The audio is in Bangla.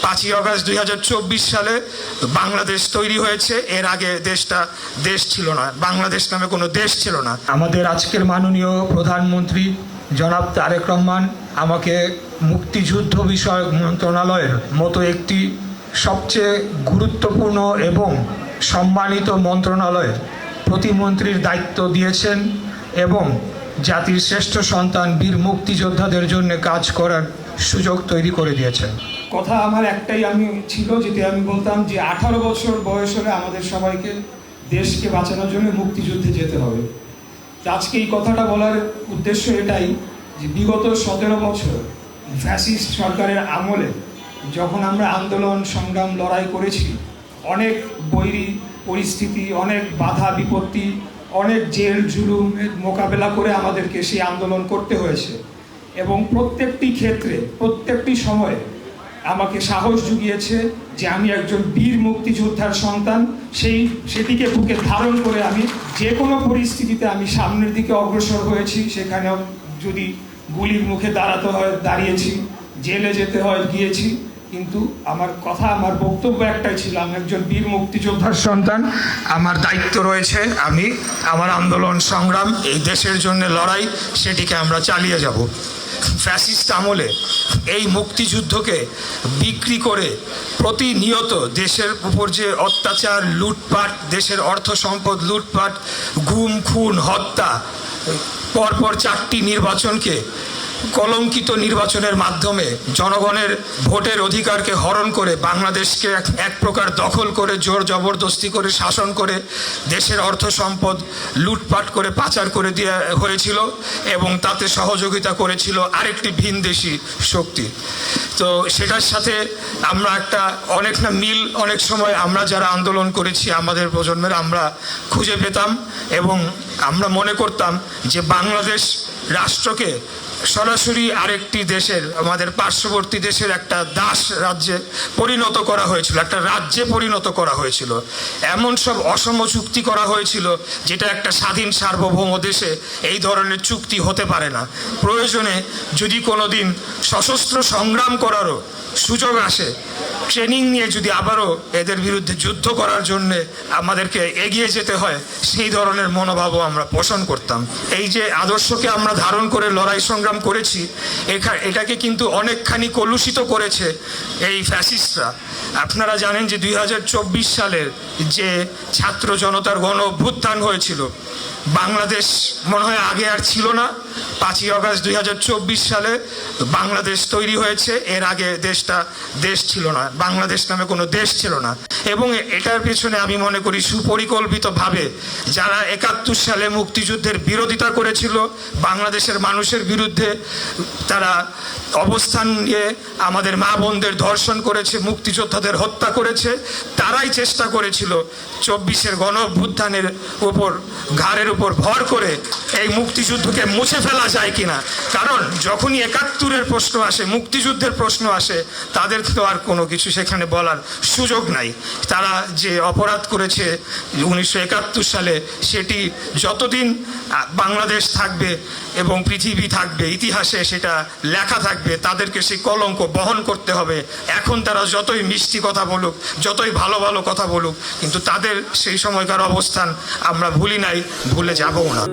5ই আগস্ট 2024 সালে বাংলাদেশ তৈরি হয়েছে। এর আগে দেশটা দেশ ছিল না, বাংলাদেশ নামে কোনো দেশ ছিল না। আমাদের আজকের মাননীয় প্রধানমন্ত্রী জনাব তারেক রহমান আমাকে মুক্তিযুদ্ধ বিষয়ক মন্ত্রণালয়ের মতো একটি সবচেয়ে গুরুত্বপূর্ণ এবং সম্মানিত মন্ত্রণালয়ের প্রতিমন্ত্রীর দায়িত্ব দিয়েছেন এবং জাতির শ্রেষ্ঠ সন্তান বীর মুক্তিযোদ্ধাদের জন্য কাজ করার সুযোগ তৈরি করে দিয়েছেন। কথা আমার একটাই ছিল, যেটি আমি বলতাম যে 18 বছর বয়স হলে আমাদের সবাইকে দেশকে বাঁচানোর জন্য মুক্তিযুদ্ধে যেতে হবে। আজকে এই কথাটা বলার উদ্দেশ্য এটাই যে বিগত 17 বছর ফ্যাসিস্ট সরকারের আমলে যখন আমরা আন্দোলন সংগ্রাম লড়াই করেছি, অনেক বৈরী পরিস্থিতি, অনেক বাধা বিপত্তি, অনেক জেল জুলুমের মোকাবেলা করে আমাদেরকে সেই আন্দোলন করতে হয়েছে এবং প্রত্যেকটি ক্ষেত্রে প্রত্যেকটি সময়ে আমাকে সাহস জুগিয়েছে যে আমি একজন বীর মুক্তিযোদ্ধার সন্তান। সেটিকে বুকে ধারণ করে আমি যে কোনো পরিস্থিতিতে আমি সামনের দিকে অগ্রসর হয়েছি। সেখানেও যদি গুলির মুখে দাঁড়াতে হয় দাঁড়িয়েছি, জেলে যেতে হয় গিয়েছি, কিন্তু আমার বক্তব্য একটাই ছিল, আমি একজন বীর মুক্তিযোদ্ধার সন্তান। আমার দায়িত্ব রয়েছে, আমি আমার আন্দোলন সংগ্রাম, এই দেশের জন্য লড়াই, সেটিকে আমরা চালিয়ে যাব। ফ্যাসিস্ট আমলে এই মুক্তিযুদ্ধকে বিক্রি করে প্রতিনিয়ত দেশের উপর যে অত্যাচার, লুটপাট, দেশের অর্থ সম্পদ লুটপাট, গুম খুন হত্যা, পরপর 4টি নির্বাচনকে কলঙ্কিত নির্বাচনের মাধ্যমে জনগণের ভোটের অধিকারকে হরণ করে বাংলাদেশকে এক প্রকার দখল করে জোর জবরদস্তি করে শাসন করে দেশের অর্থ সম্পদ লুটপাট করে পাচার করে দেওয়া হয়েছিল এবং তাতে সহযোগিতা করেছিল আরেকটি ভিনদেশি শক্তি। তো সেটার সাথে আমরা অনেকটা মিল অনেক সময় আমরা যারা আন্দোলন করেছি আমাদের প্রজন্মের আমরা খুঁজে পেতাম এবং আমরা মনে করতাম যে বাংলাদেশ রাষ্ট্রকে সরাসরি আরেকটি দেশের, আমাদের পার্শ্ববর্তী দেশের একটা দাস রাজ্যে পরিণত করা হয়েছিল, একটা রাজ্যে পরিণত করা হয়েছিল। এমন সব অসম চুক্তি করা হয়েছিল যেটা একটা স্বাধীন সার্বভৌম দেশে এই ধরনের চুক্তি হতে পারে না। প্রয়োজনে যদি কোনো দিন সশস্ত্র সংগ্রাম করারও সুযোগ আসে, ট্রেনিং নিয়ে যদি আবারও এদের বিরুদ্ধে যুদ্ধ করার জন্যে আমাদেরকে এগিয়ে যেতে হয়, সেই ধরনের মনোভাবও আমরা পোষণ করতাম। এই যে আদর্শকে আমরা ধারণ করে লড়াই সংগ্রাম করেছি, এটাকে কিন্তু অনেকখানি কলুষিত করেছে এই ফ্যাসিস্টরা। আপনারা জানেন যে 2024 সালের যে ছাত্র জনতার গণ অভ্যুত্থান হয়েছিল, বাংলাদেশ মনে হয় আগে আর ছিল না। 5ই আগস্ট 2024 সালে বাংলাদেশ তৈরি হয়েছে। এর আগে দেশটা দেশ ছিল না, বাংলাদেশ নামে কোনো দেশ ছিল না। এবং এটার পেছনে আমি মনে করি সুপরিকল্পিতভাবে যারা 71 সালে মুক্তিযুদ্ধের বিরোধিতা করেছিল, বাংলাদেশের মানুষের বিরুদ্ধে তারা অবস্থান নিয়ে আমাদের মা বোনদের ধর্ষণ করেছে, মুক্তিযোদ্ধাদের হত্যা করেছে, তারাই চেষ্টা করেছিল 24-এর গণ অভ্যুত্থানের উপর ঘাড়ের উপর ভর করে এই মুক্তিযুদ্ধকে মুছে ফেলা যায় কিনা। কারণ যখনই 71-এর প্রশ্ন আসে, মুক্তিযুদ্ধের প্রশ্ন আসে, তাদের তো আর কোনো কিছু সেখানে বলার সুযোগ নাই। তারা যে অপরাধ করেছে 1971 সালে, সেটি যতদিন বাংলাদেশ থাকবে এবং পৃথিবী থাকবে, ইতিহাসে সেটা লেখা থাকবে, তাদেরকে সেই কলঙ্ক বহন করতে হবে। এখন তারা যতই মিষ্টি কথা বলুক, যতই ভালো ভালো কথা বলুক, কিন্তু তাদের সেই সময়কার অবস্থান আমরা ভুলি নাই, ভুলে যাবও না।